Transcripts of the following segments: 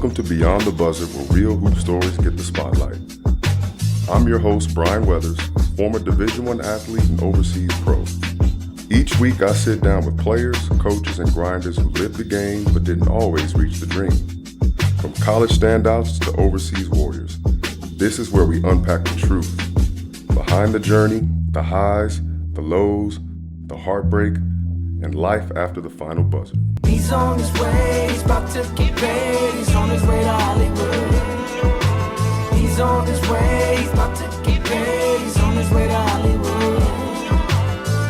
Welcome to Beyond the Buzzer, where real hoop stories get the spotlight. I'm your host, Brian Wethers, former Division I athlete and overseas pro. Each week, I sit down with players, coaches, and grinders who lived the game but didn't always reach the dream. From college standouts to overseas warriors, this is where we unpack the truth. Behind the journey, the highs, the lows, the heartbreak, and life after the final buzzer. He's on his way, he's about to get paid, he's on his way to Hollywood. He's on his way, he's about to get paid, he's on his way to Hollywood.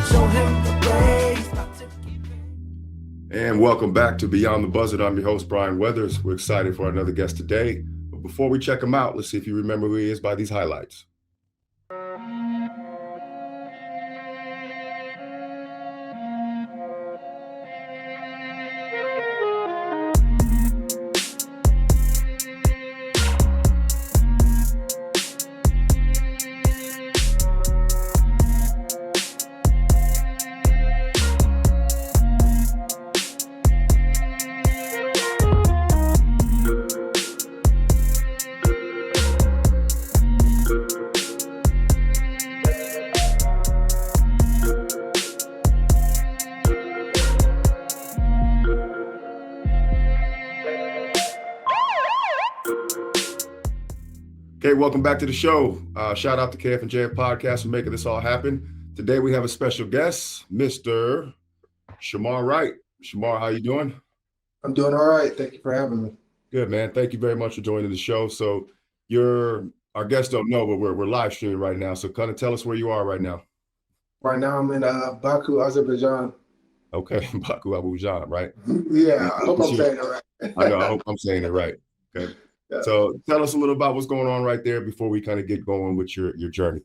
Show him the way, he's about to get paid. And welcome back to Beyond the Buzzer. I'm your host, Brian Wethers. We're excited for another guest today. But before we check him out, let's see if you remember who he is by these highlights. Okay, welcome back to the show. Shout out to KF&JF Podcast for making this all happen. Today we have a special guest, Mr. SHAMAR WRIGHT. SHAMAR, how you doing? I'm doing all right. Thank you for having me. Good, man. Thank you very much for joining the show. So our guests don't know, but we're live streaming right now. So kind of tell us where you are right now. Right now I'm in Baku, Azerbaijan. Okay, Baku, Azerbaijan, right? Yeah, I hope I'm saying it right. I know, I hope I'm saying it right. Okay. Yeah. So tell us a little about what's going on right there before we kind of get going with your journey.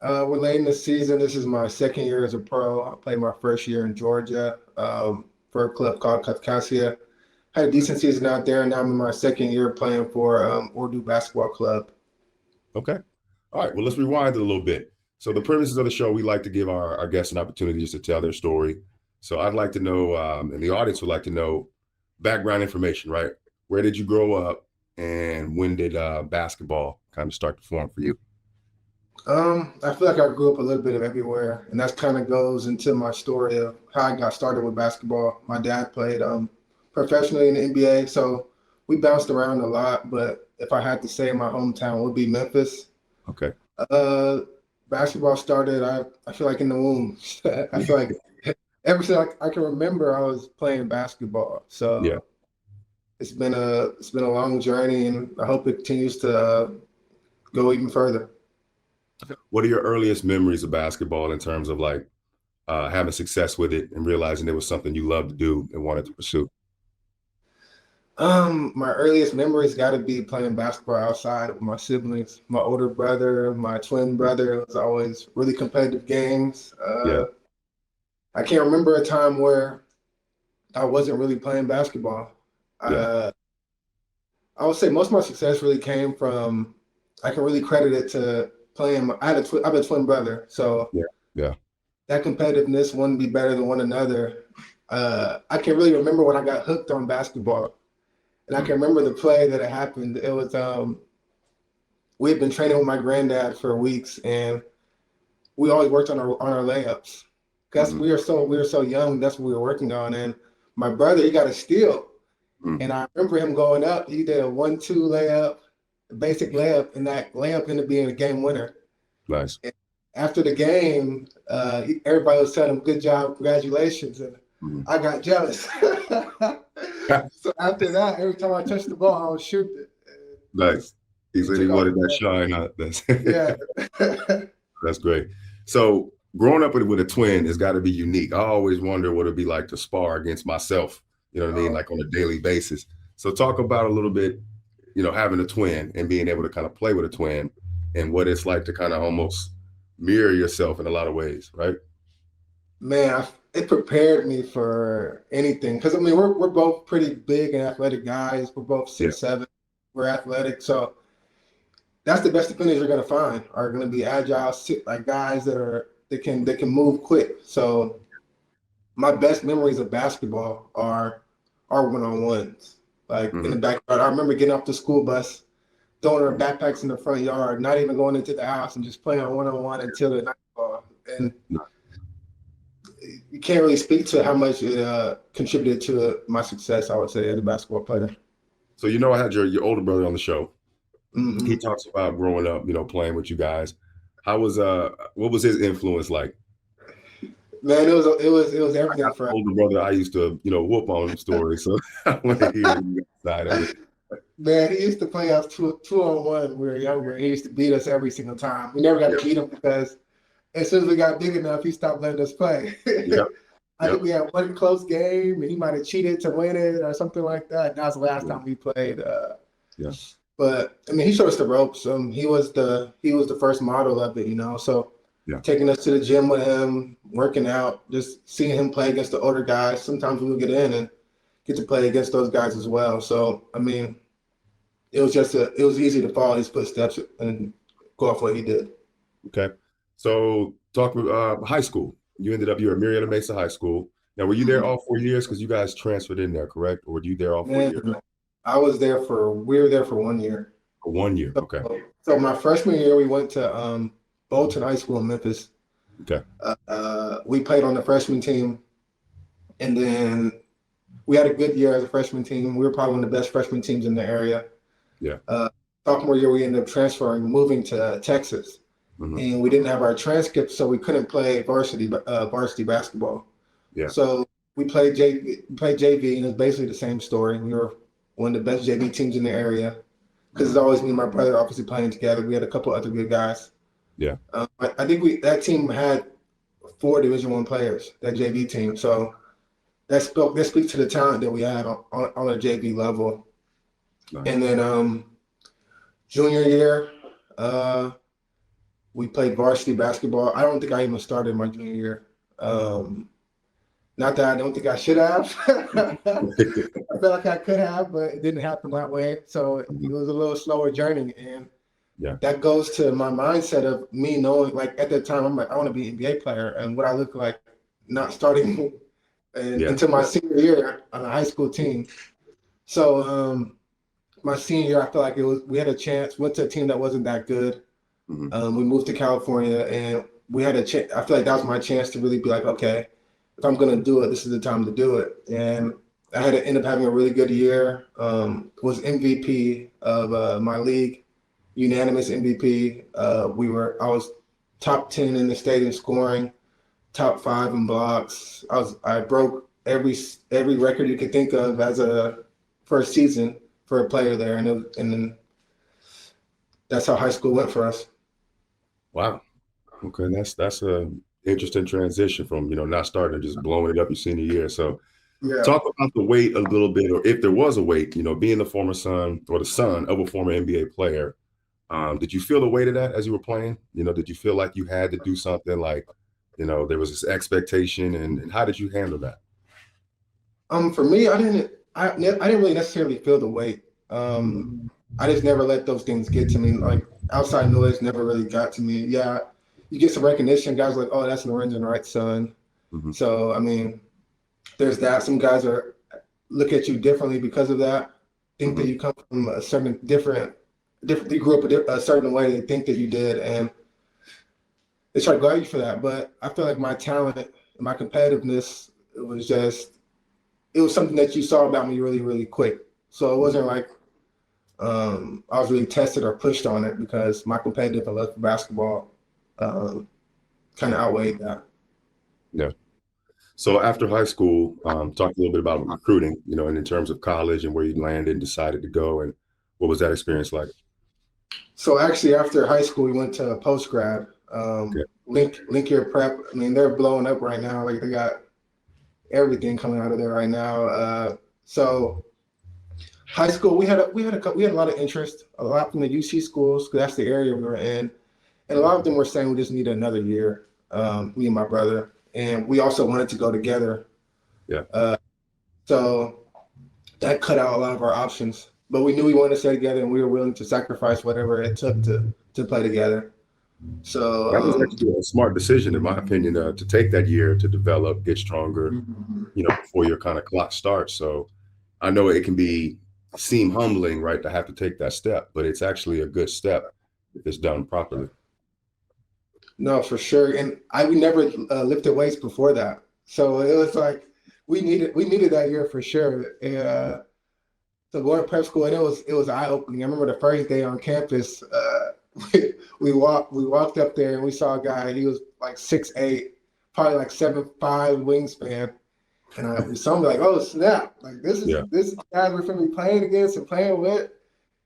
We're late in the season. This is my second year as a pro. I played my first year in Georgia for a club called Kafkasia. Had a decent season out there, and now I'm in my second year playing for Urdu Basketball Club. Okay. All right. Well, let's rewind it a little bit. So the premises of the show, we like to give our guests an opportunity just to tell their story. So I'd like to know, and the audience would like to know, background information, right? Where did you grow up? And when did basketball kind of start to form for you? I feel like I grew up a little bit of everywhere, and that kind of goes into my story of how I got started with basketball. My dad played professionally in the NBA, so we bounced around a lot, but if I had to say my hometown, it would be Memphis. Okay. Basketball started, I feel like in the womb. I feel like ever since I can remember, I was playing basketball. So yeah. It's been a long journey, and I hope it continues to go even further. What are your earliest memories of basketball in terms of like having success with it and realizing it was something you loved to do and wanted to pursue? My earliest memories got to be playing basketball outside with my siblings. My older brother, my twin brother. It was always really competitive games. I can't remember a time where I wasn't really playing basketball. I would say most of my success really came from, I can really credit it to playing. I have a twin brother, so that competitiveness, one to be better than one another. I can really remember when I got hooked on basketball, and I can remember the play that it happened. It was we had been training with my granddad for weeks, and we always worked on our layups. Because we were so young, that's what we were working on. And my brother, he got a steal. And I remember him going up. He did a 1-2 layup, a basic layup, and that layup ended up being a game winner. Nice. And after the game, everybody was telling him, "Good job, congratulations." And I got jealous. So after that, every time I touched the ball, I would shoot it. Nice. He said he wanted that shine. That's great. So growing up with a twin has got to be unique. I always wonder what it'd be like to spar against myself. You know what I mean? Like on a daily basis. So talk about a little bit, having a twin and being able to kind of play with a twin and what it's like to kind of almost mirror yourself in a lot of ways, right? Man, it prepared me for anything. Because, I mean, we're both pretty big and athletic guys. We're both 6'7". We're athletic. So that's the best defenders you're going to find are going to be agile, like guys that can move quick. So my best memories of basketball are one-on-ones. like in the backyard. I remember getting off the school bus, throwing our backpacks in the front yard, not even going into the house, and just playing one-on-one until the nightfall. And you can't really speak to how much it contributed to my success, I would say, as a basketball player. So, I had your older brother on the show. He talks about growing up, playing with you guys. What was his influence like? Man, it was everything for us. Older brother, I used to, whoop on stories. So I want to hear the side of it. Man, he used to play us two-on-one when we were younger. He used to beat us every single time. We never got to beat him because as soon as we got big enough, he stopped letting us play. I think we had one close game, and he might have cheated to win it or something like that. And that was the last time we played. But I mean, he showed us the ropes. He was the first model of it, So taking us to the gym with him, working out, just seeing him play against the older guys. Sometimes we would get in and get to play against those guys as well. So I mean, it was easy to follow his footsteps and go off what he did. Okay, so talk about high school. You were at Marietta Mesa High School. Now, were you there all 4 years? Because you guys transferred in there, correct? Or were you there all 4 years? We were there for 1 year. For 1 year, okay. So my freshman year, we went to Bolton High School in Memphis. Okay. We played on the freshman team, and then we had a good year as a freshman team. We were probably one of the best freshman teams in the area. Yeah. Sophomore year, we ended up moving to Texas, and we didn't have our transcript, so we couldn't play varsity basketball. Yeah. So we played JV, and it's basically the same story. We were one of the best JV teams in the area because it's always me and my brother obviously playing together. We had a couple other good guys. Yeah. I think that team had 4 Division I players, that JV team. So that speaks to the talent that we had on a JV level. Nice. And then junior year, we played varsity basketball. I don't think I even started my junior year. Not that I don't think I should have. I felt like I could have, but it didn't happen that way. So it was a little slower journey. And that goes to my mindset of me knowing, like at that time, I'm like, I want to be an NBA player. And what I look like not starting until my senior year on a high school team. So my senior year, I feel like we had a chance, went to a team that wasn't that good. We moved to California, and we had a chance. I feel like that was my chance to really be like, okay, if I'm going to do it, this is the time to do it. And I had to end up having a really good year. Was MVP of my league, unanimous MVP. I was top 10 in the state in scoring, top 5 in blocks. I broke every record you could think of as a first season for a player there, and then that's how high school went for us. Wow. Okay, that's a interesting transition from not starting to just blowing it up your senior year. So talk about the weight a little bit, or if there was a weight, being the former son or the son of a former NBA player. Did you feel the weight of that as you were playing? Did you feel like you had to do something, like there was this expectation, and how did you handle that? For me, I didn't really necessarily feel the weight. I just never let those things get to me. Like outside noise never really got to me. Yeah, you get some recognition. Guys are like, oh, that's Lorenzen Wright's son. So I mean, there's that. Some guys look at you differently because of that. Think that you come from a certain different. You grew up a certain way. They think that you did, and they try to go at you for that. But I feel like my talent, my competitiveness, it was something that you saw about me really, really quick. So it wasn't like I was really tested or pushed on it, because my competitive love for basketball kind of outweighed that. Yeah. So after high school, talk a little bit about recruiting, and in terms of college and where you landed and decided to go, and what was that experience like? So actually, after high school, we went to post grad. Link Year Prep. I mean, they're blowing up right now. Like they got everything coming out of there right now. So high school, we had a lot of interest, a lot from the UC schools, because that's the area we were in, and a lot of them were saying we just need another year. Me and my brother, and we also wanted to go together. Yeah. So that cut out a lot of our options. But we knew we wanted to stay together, and we were willing to sacrifice whatever it took to play together. So that was actually a smart decision, in my opinion, to take that year to develop, get stronger, before your kind of clock starts. So I know it can be seem humbling, right, to have to take that step, but it's actually a good step if it's done properly. No, for sure. And we never lifted weights before that, so it was like we needed that year for sure. And so going to prep school, and it was eye opening. I remember the first day on campus, we walked up there and we saw a guy. He was like 6'8", probably like 7'5" wingspan. And we saw him like, oh snap! Like this guy we're gonna be playing against and playing with.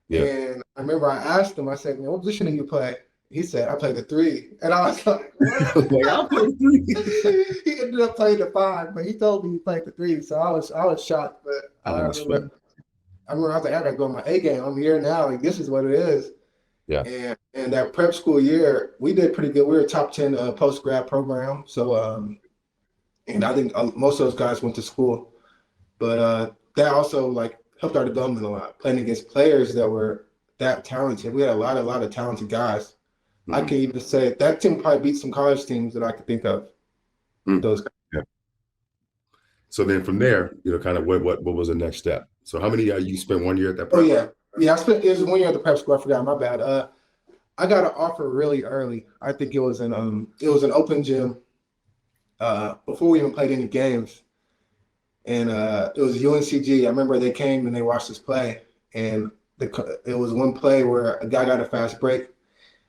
Yeah. And I remember I asked him, I said, man, what position do you play? He said, I play the 3. And I was like, what? Like, I'll play 3. He ended up playing the 5, but he told me he played the 3. So I was shocked. But I remember I was like, I gotta go on my A game. I'm here now. Like, this is what it is. Yeah. And that prep school year, we did pretty good. We were a top 10 post grad program. So and I think most of those guys went to school. But that also like helped our development a lot, playing against players that were that talented. We had a lot of talented guys. Mm-hmm. I can even say that team probably beat some college teams that I could think of. Mm-hmm. Those guys. Yeah. So then from there, kind of what was the next step? So how many you spent 1 year at that prep? Oh yeah. It was 1 year at the prep school. I forgot, my bad. I got an offer really early. I think it was an open gym before we even played any games. And it was UNCG. I remember they came and they watched us play. And it was one play where a guy got a fast break.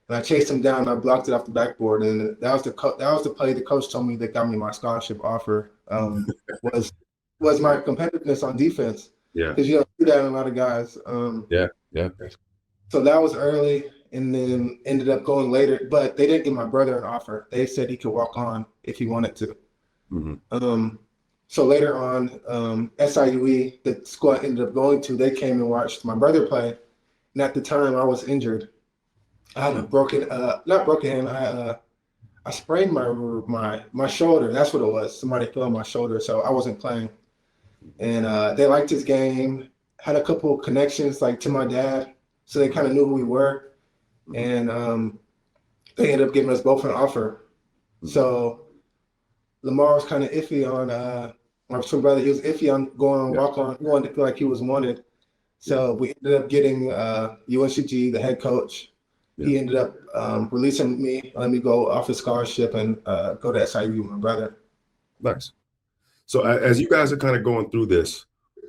And I chased him down and I blocked it off the backboard. And that was the play the coach told me that got me my scholarship offer, was my competitiveness on defense. Yeah. Because you don't see that in a lot of guys. Yeah. So that was early and then ended up going later. But they didn't give my brother an offer. They said he could walk on if he wanted to. Mm-hmm. So later on, SIUE, the school I ended up going to, they came and watched my brother play. And at the time, I was injured. I had not broken hand. I sprained my shoulder. That's what it was. Somebody fell on my shoulder, so I wasn't playing. And they liked his game. Had a couple of connections, like to my dad, so they kind of knew who we were. And they ended up giving us both an offer. So Lamar was kind of iffy on my twin brother. He was iffy on going on walk on. He wanted to feel like he was wanted. So we ended up getting UNCG, the head coach. He ended up releasing me, letting me go off his scholarship and go to SIU with my brother. Nice. So as you guys are kind of going through this,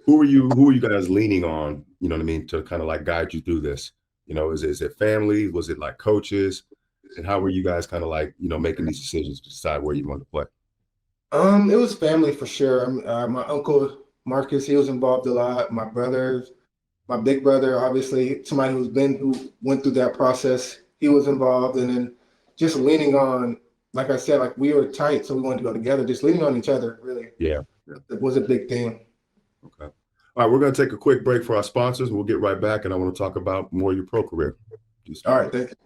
who are you guys leaning on, you know what I mean, to kind of like guide you through this? Is it family? Was it like coaches? And how were you guys kind of like, making these decisions to decide where you want to play? It was family for sure. My uncle Marcus, he was involved a lot. My brothers, my big brother, obviously, somebody who went through that process, he was involved. And then just leaning on, like I said, like we were tight, so we wanted to go together. Just leaning on each other, really. Yeah. It was a big thing. Okay. All right, we're going to take a quick break for our sponsors. We'll get right back, and I want to talk about more of your pro career. All right, thank you.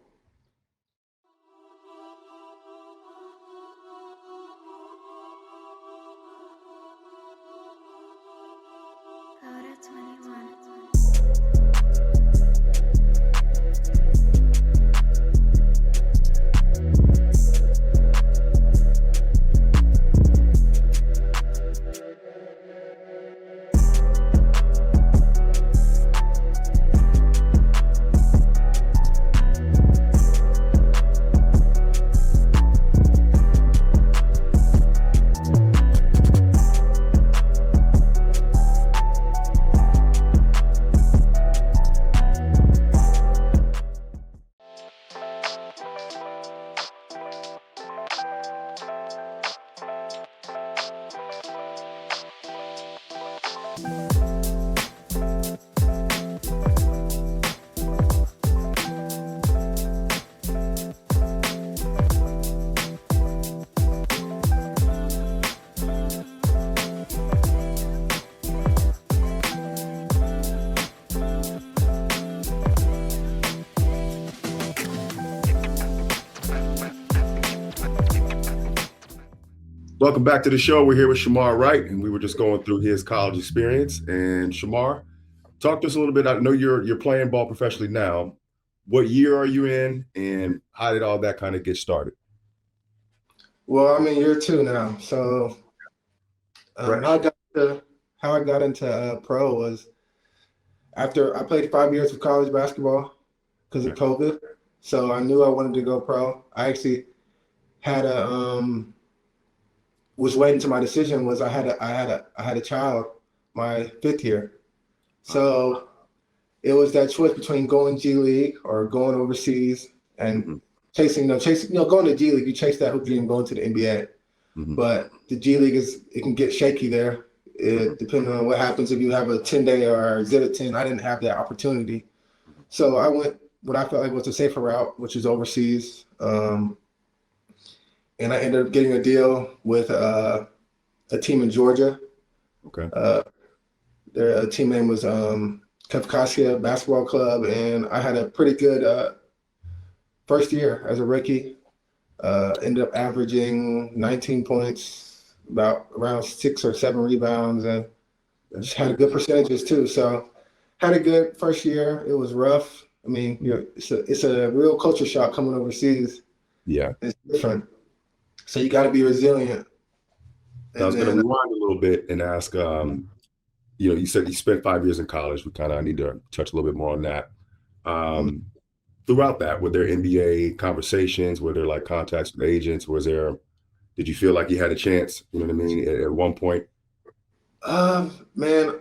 Welcome back to the show. We're here with SHAMAR WRIGHT, and we were just going through his college experience. And SHAMAR, talk to us a little bit. I know you're playing ball professionally now. What year are you in, and how did all that kind of get started? Well, I'm in year 2 now. So how I got into pro was after I played 5 years of college basketball because of COVID, so I knew I wanted to go pro. I actually had a was waiting to my decision was I had a child my 5th year. So it was that choice between going G League or going overseas and chasing, going to G League, you chase that hoop dream going to the NBA. But the G League it can get shaky there. Depending on what happens if you have a 10-day or zip 10. I didn't have that opportunity. So I went what I felt like was a safer route, which is overseas. And I ended up getting a deal with a team in Georgia. Okay. Their team name was Kafkasia Basketball Club, and I had a pretty good first year as a rookie. Ended up averaging 19 points, about around 6 or 7 rebounds, and just had good percentages too. So had a good first year. It was rough. I mean, it's a real culture shock coming overseas. Yeah. It's different. So you got to be resilient. I was going to rewind a little bit and ask, you said you spent 5 years in college. I need to touch a little bit more on that. Throughout that, were there NBA conversations? Were there like contacts with agents? Did you feel like you had a chance, you know what I mean, at one point? Man,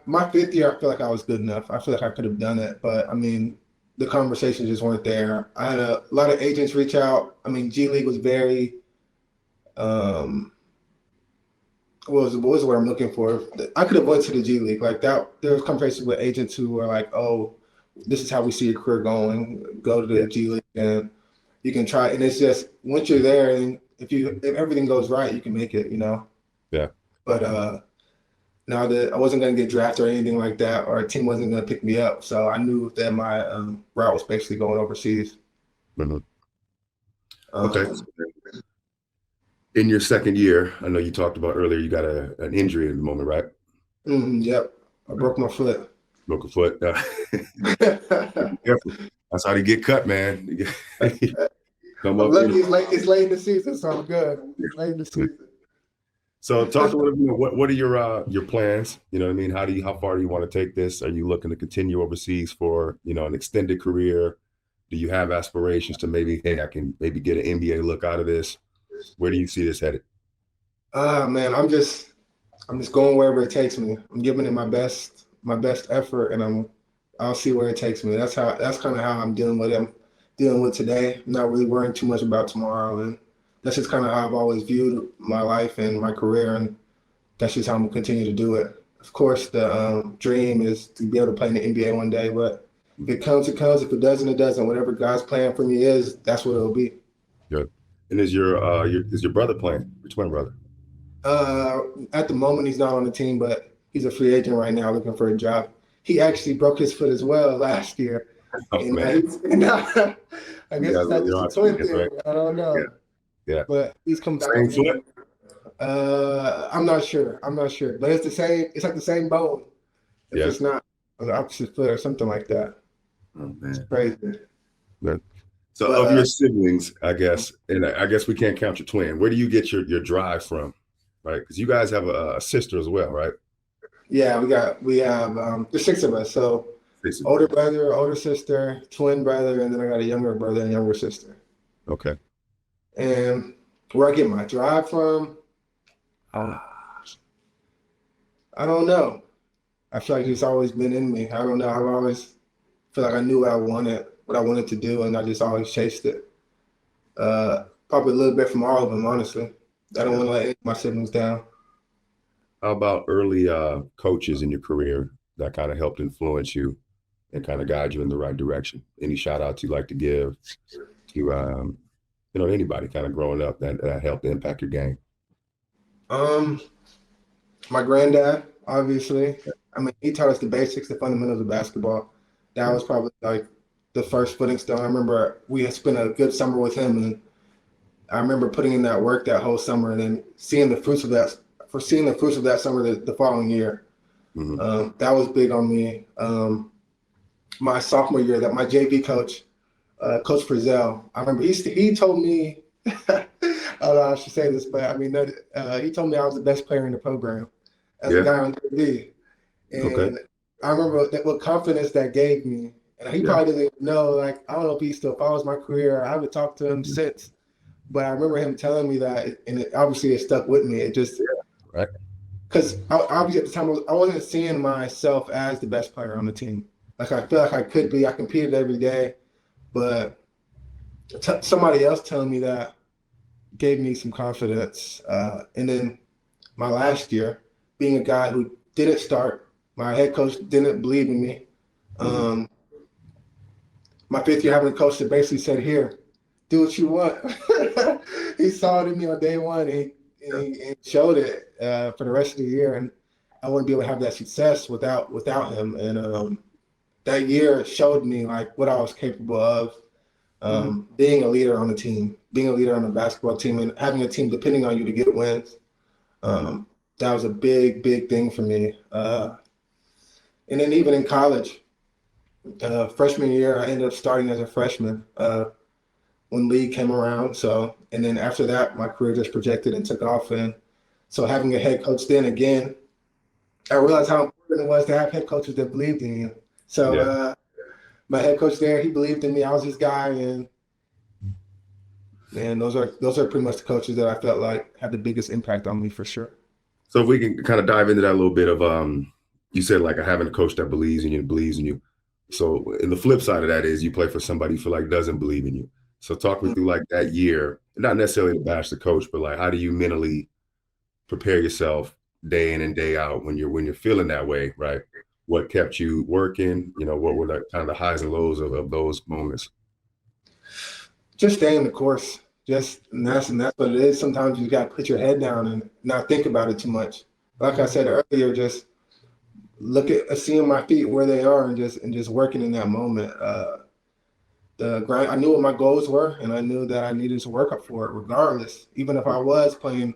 my 5th year, I feel like I was good enough. I feel like I could have done it, but I mean, the conversations just weren't there. I had a lot of agents reach out. I mean, G League was very, what was the word I'm looking for? I could have went to the G League like that. There was conversations with agents who were like, "Oh, this is how we see your career going. Go to the G League and you can try." And it's just once you're there, and if everything goes right, you can make it. Yeah. But now that I wasn't going to get drafted or anything like that, or a team wasn't going to pick me up, so I knew that my route was basically going overseas. Okay. In your second year, I know you talked about earlier, you got an injury at the moment, right? Yep. I broke my foot. Broke a foot. Careful. That's how they get cut, man. I'm lucky it's late in the season, so I'm good. It's late in the season. So talk a little bit, what are your plans? You know what I mean? How far do you want to take this? Are you looking to continue overseas for, an extended career? Do you have aspirations to I can maybe get an NBA look out of this? Where do you see this headed? Man, I'm just going wherever it takes me. I'm giving it my best effort, and I'll see where it takes me. That's kind of how I'm dealing with today. I'm not really worrying too much about tomorrow, and that's just kind of how I've always viewed my life and my career, and that's just how I'm gonna continue to do it. Of course, the dream is to be able to play in the NBA one day, but if it comes, it comes. If it doesn't, it doesn't. Whatever God's plan for me is, that's what it'll be. Good. And is your brother playing? Your twin brother? At the moment, he's not on the team, but he's a free agent right now looking for a job. He actually broke his foot as well last year. Oh, man. I guess that's just a twin thing. Right? I don't know. Yeah. But he's come back. Same foot? I'm not sure. But it's the same. It's like the same bone. If it's not on the opposite foot or something like that. Oh, man. It's crazy. So of your siblings, I guess, and I guess we can't count your twin. Where do you get your drive from, right? Because you guys have a sister as well, right? Yeah, we have there's 6 of us. So older brother, older sister, twin brother, and then I got a younger brother and younger sister. Okay. And where I get my drive from, I don't know. I feel like it's always been in me. I don't know. I've always feel like I knew what I wanted to do, and I just always chased it. Probably a little bit from all of them, honestly. I don't want to let any of my siblings down. How about early coaches in your career that kind of helped influence you and kind of guide you in the right direction? Any shout outs you'd like to give to anybody kind of growing up that helped impact your game? My granddad, obviously. I mean, he taught us the basics, the fundamentals of basketball. That was probably like the first footing stone. I remember we had spent a good summer with him, and I remember putting in that work that whole summer, and then seeing the fruits of that summer the following year. That was big on me. My sophomore year, that my JV coach, Coach Frizzell, I remember he told me, I don't know how I should say this, but I mean, he told me I was the best player in the program as a guy on JV. And I remember that what confidence that gave me. And he probably doesn't even know, like, I don't know if he still follows my career. I haven't talked to him since, but I remember him telling me that, and obviously it stuck with me. It just, right. because obviously at the time I wasn't seeing myself as the best player on the team. Like I feel like I could be. I competed every day, but somebody else telling me that gave me some confidence. And then my last year, being a guy who didn't start, my head coach didn't believe in me. My fifth year, having a coach that basically said, "Here, do what you want." He saw it in me on day one, and he showed it for the rest of the year, and I wouldn't be able to have that success without him. And that year showed me like what I was capable of. Being a leader on the team, being a leader on the basketball team, and having a team depending on you to get wins. That was a big, big thing for me. And then even in college, freshman year, I ended up starting as a freshman when league came around. So, and then after that, my career just projected and took off. And so having a head coach then again, I realized how important it was to have head coaches that believed in you. So my head coach there, he believed in me. I was his guy, and those are pretty much the coaches that I felt like had the biggest impact on me for sure. So if we can kind of dive into that a little bit of you said like having a coach that believes in you. So and the flip side of that is you play for somebody you feel like doesn't believe in you. So talk me through like that year, not necessarily to bash the coach, but like how do you mentally prepare yourself day in and day out when you're feeling that way, right? What kept you working? You know, what were the kind of the highs and lows of those moments? Just staying the course. And that's what it is. Sometimes you got to put your head down and not think about it too much. Like I said earlier, just look at seeing my feet where they are and just working in that moment. The grind. I knew what my goals were, and I knew that I needed to work up for it, regardless. Even if I was playing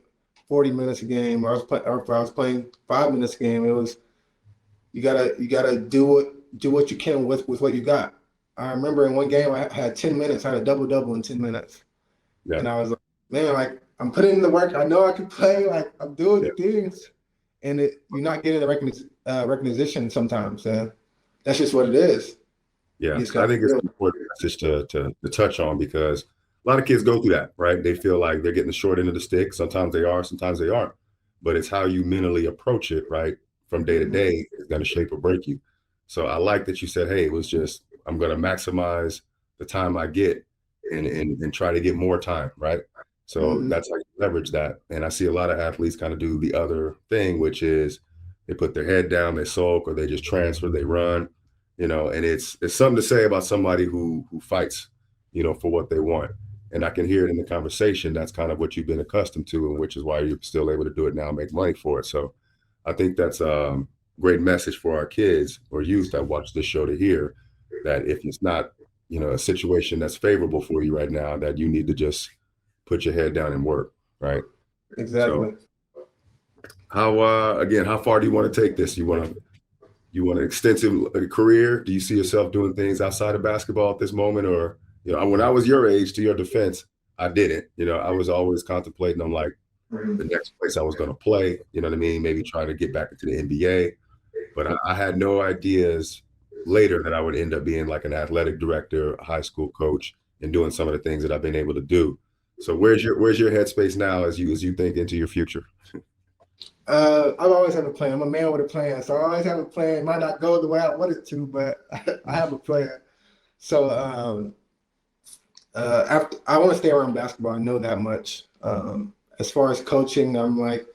40 minutes a game, or if I was playing 5 minutes a game, it was you gotta do what you can with what you got. I remember in one game I had 10 minutes. I had a double in 10 minutes. Yeah. And I was like, man, like I'm putting in the work. I know I can play. Like I'm doing the things, and you're not getting the recognition sometimes. That's just what it is. Yeah, I think it's an important message to touch on because a lot of kids go through that, right? They feel like they're getting the short end of the stick. Sometimes they are, sometimes they aren't. But it's how you mentally approach it, right? From day to day is going to shape or break you. So I like that you said, hey, it was just I'm going to maximize the time I get and try to get more time, right? So that's how you leverage that. And I see a lot of athletes kind of do the other thing, which is they put their head down, they sulk, or they just transfer, they run, you know, and it's something to say about somebody who fights, you know, for what they want. And I can hear it in the conversation. That's kind of what you've been accustomed to, and which is why you're still able to do it now and make money for it. So I think that's a great message for our kids or youth that watch this show to hear that if it's not, you know, a situation that's favorable for you right now, that you need to just put your head down and work, right? Exactly. So how far do you want to take this? You want an extensive career? Do you see yourself doing things outside of basketball at this moment? Or, you know, when I was your age, to your defense, I didn't. You know, I was always contemplating on like the next place I was going to play, you know what I mean? Maybe trying to get back into the NBA. But I had no ideas later that I would end up being like an athletic director, a high school coach, and doing some of the things that I've been able to do. So where's your headspace now as you think into your future? I've always had a plan. I'm a man with a plan, so I always have a plan. It might not go the way I want it to, but I have a plan. So after I want to stay around basketball. I know that much. As far as coaching, I'm like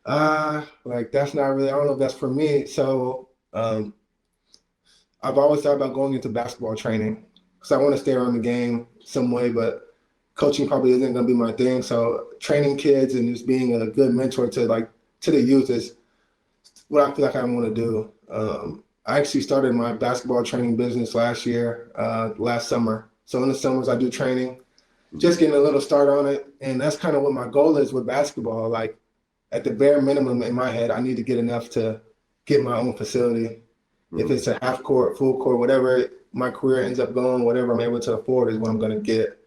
that's not really. I don't know if that's for me. So I've always thought about going into basketball training because I want to stay around the game some way, but coaching probably isn't going to be my thing. So training kids and just being a good mentor to the youth is what I feel like I want to do. I actually started my basketball training business last summer. So in the summers I do training, just getting a little start on it. And that's kind of what my goal is with basketball. Like at the bare minimum in my head, I need to get enough to get my own facility. If it's a half court, full court, whatever my career ends up going, whatever I'm able to afford is what I'm going to get.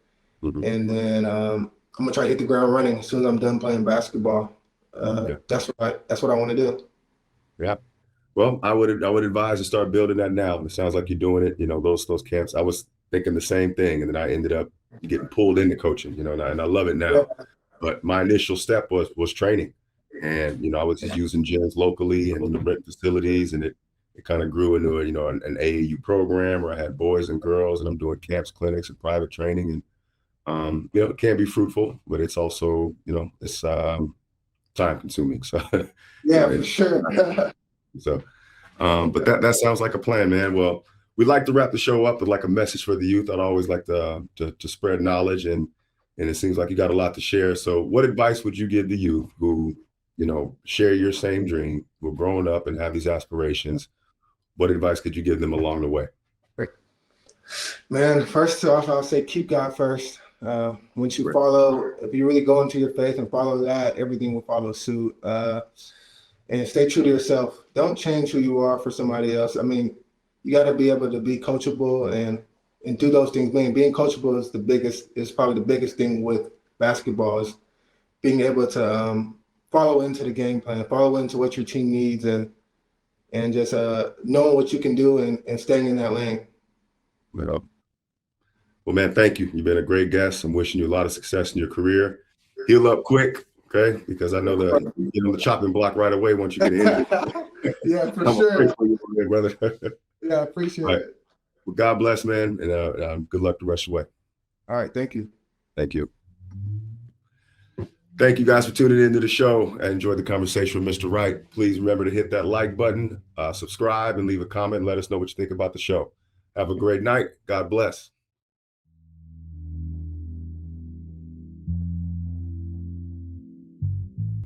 And then I'm going to try to hit the ground running as soon as I'm done playing basketball. That's what I want to do. Yeah. Well, I would advise to start building that now. It sounds like you're doing it. You know, those camps. I was thinking the same thing, and then I ended up getting pulled into coaching. You know, and I love it now. Yeah. But my initial step was training, and you know, I was just using gyms locally and the rent facilities, and it kind of grew into an AAU program where I had boys and girls, and I'm doing camps, clinics, and private training, and you know, it can be fruitful, but it's also it's time consuming. So Yeah, for sure. So, but that sounds like a plan, man. Well, we like to wrap the show up with like a message for the youth. I'd always like to spread knowledge, and it seems like you got a lot to share. So, what advice would you give the youth who, share your same dream, who are growing up and have these aspirations? What advice could you give them along the way? Man, first off, I'll say keep God first. Once you follow, if you really go into your faith and follow that, everything will follow suit. And stay true to yourself. Don't change who you are for somebody else. I mean, you got to be able to be coachable and do those things. Man, being coachable is probably the biggest thing with basketball, is being able to follow into the game plan, follow into what your team needs, and just knowing what you can do and staying in that lane. Well, man, thank you. You've been a great guest. I'm wishing you a lot of success in your career. Heal up quick. Okay, because I know that the chopping block right away once you get in. Yeah, for sure. For you, brother. Yeah, I appreciate it. Well, God bless, man, and good luck the rest of the way. All right, thank you. Thank you. Thank you guys for tuning into the show. I enjoyed the conversation with Mr. Wright. Please remember to hit that like button, subscribe, and leave a comment. And let us know what you think about the show. Have a great night. God bless.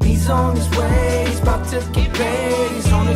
He's on his way, he's about to get paid. He's on